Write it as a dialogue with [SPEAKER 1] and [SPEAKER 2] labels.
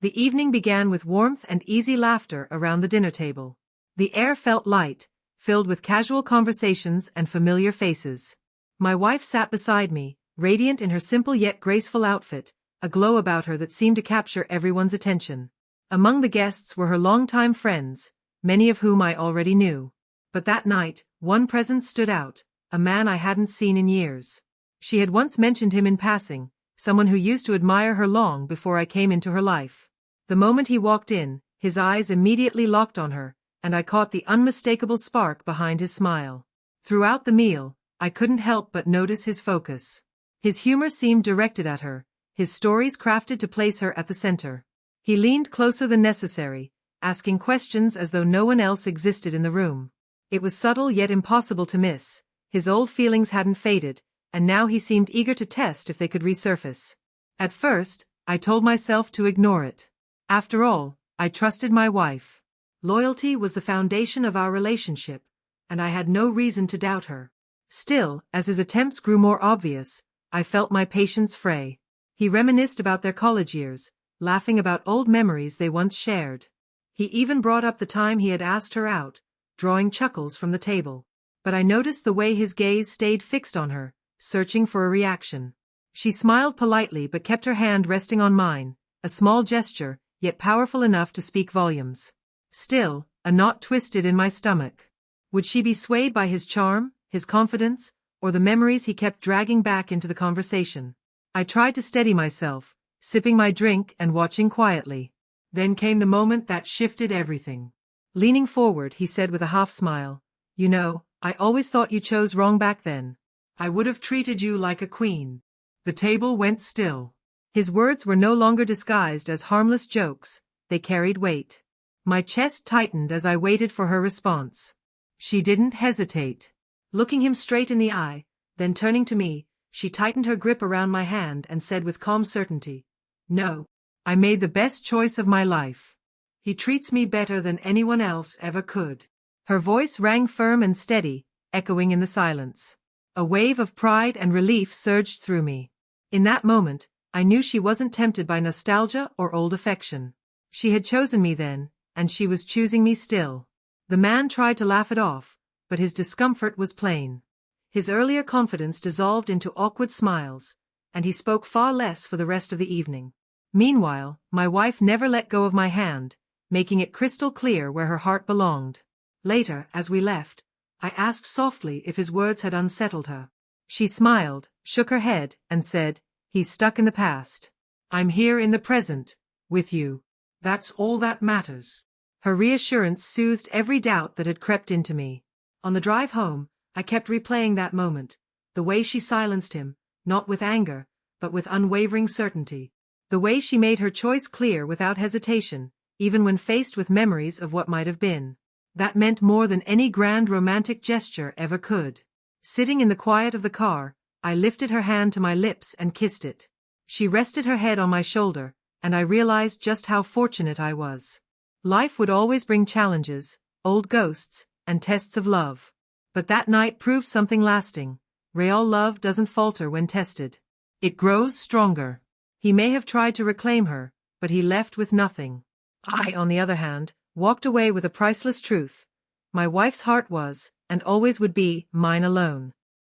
[SPEAKER 1] The evening began with warmth and easy laughter around the dinner table. The air felt light, filled with casual conversations and familiar faces. My wife sat beside me, radiant in her simple yet graceful outfit, a glow about her that seemed to capture everyone's attention. Among the guests were her longtime friends, many of whom I already knew. But that night, one presence stood out, a man I hadn't seen in years. She had once mentioned him in passing, someone who used to admire her long before I came into her life. The moment he walked in, his eyes immediately locked on her, and I caught the unmistakable spark behind his smile. Throughout the meal, I couldn't help but notice his focus. His humor seemed directed at her, his stories crafted to place her at the center. He leaned closer than necessary, asking questions as though no one else existed in the room. It was subtle yet impossible to miss. His old feelings hadn't faded, and now he seemed eager to test if they could resurface. At first, I told myself to ignore it. After all, I trusted my wife. Loyalty was the foundation of our relationship, and I had no reason to doubt her. Still, as his attempts grew more obvious, I felt my patience fray. He reminisced about their college years, laughing about old memories they once shared. He even brought up the time he had asked her out, drawing chuckles from the table. But I noticed the way his gaze stayed fixed on her, searching for a reaction. She smiled politely but kept her hand resting on mine, a small gesture, yet powerful enough to speak volumes. Still, a knot twisted in my stomach. Would she be swayed by his charm, his confidence, or the memories he kept dragging back into the conversation? I tried to steady myself, sipping my drink and watching quietly. Then came the moment that shifted everything. Leaning forward, he said with a half smile, "You know, I always thought you chose wrong back then. I would have treated you like a queen." The table went still. His words were no longer disguised as harmless jokes, they carried weight. My chest tightened as I waited for her response. She didn't hesitate. Looking him straight in the eye, then turning to me, she tightened her grip around my hand and said with calm certainty, "No. I made the best choice of my life. He treats me better than anyone else ever could." Her voice rang firm and steady, echoing in the silence. A wave of pride and relief surged through me. In that moment, I knew she wasn't tempted by nostalgia or old affection. She had chosen me then, and she was choosing me still. The man tried to laugh it off, but his discomfort was plain. His earlier confidence dissolved into awkward smiles, and he spoke far less for the rest of the evening. Meanwhile, my wife never let go of my hand, making it crystal clear where her heart belonged. Later, as we left, I asked softly if his words had unsettled her. She smiled, shook her head, and said, "He's stuck in the past. I'm here in the present, with you. That's all that matters." Her reassurance soothed every doubt that had crept into me. On the drive home, I kept replaying that moment, the way she silenced him, not with anger, but with unwavering certainty. The way she made her choice clear without hesitation, even when faced with memories of what might have been. That meant more than any grand romantic gesture ever could. Sitting in the quiet of the car, I lifted her hand to my lips and kissed it. She rested her head on my shoulder, and I realized just how fortunate I was. Life would always bring challenges, old ghosts, and tests of love. But that night proved something lasting. Real love doesn't falter when tested. It grows stronger. He may have tried to reclaim her, but he left with nothing. I, on the other hand, walked away with a priceless truth. My wife's heart was, and always would be, mine alone.